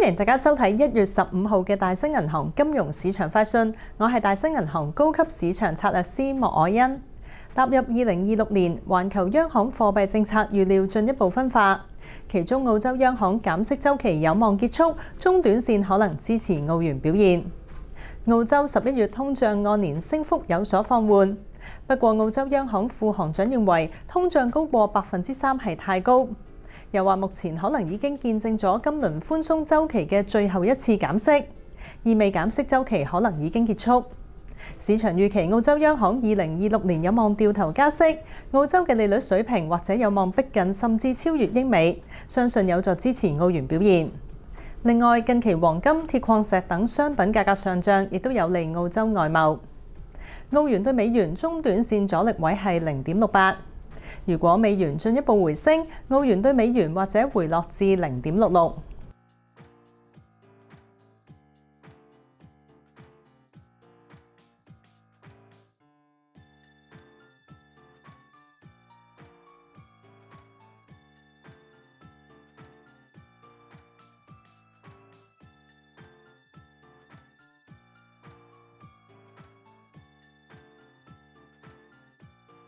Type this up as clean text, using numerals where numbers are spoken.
歡迎大家收睇1月15號嘅大新銀行金融市場快訊，我係大新銀行高級市場策略師莫凱欣。踏入2026年，環球央行貨幣政策預料進一步分化，其中澳洲央行減息週期有望結束，中短線可能支持澳元表現。澳洲11月通脹按年升幅有所放緩，不過澳洲央行副行長認為通脹高過3%係太高。又話目前可能已經見證咗今輪寬鬆週期嘅最後一次減息，意味減息週期可能已經結束。市場預期澳洲央行2026年有望掉頭加息，澳洲嘅利率水平或者有望逼近甚至超越英美，相信有助支持澳元表現。另外，近期黃金、鐵礦石等商品價格上漲，亦都有利澳洲外貿。澳元對美元中短線阻力位係0.68。如果美元進一步回升，澳元對美元或者回落至0.66。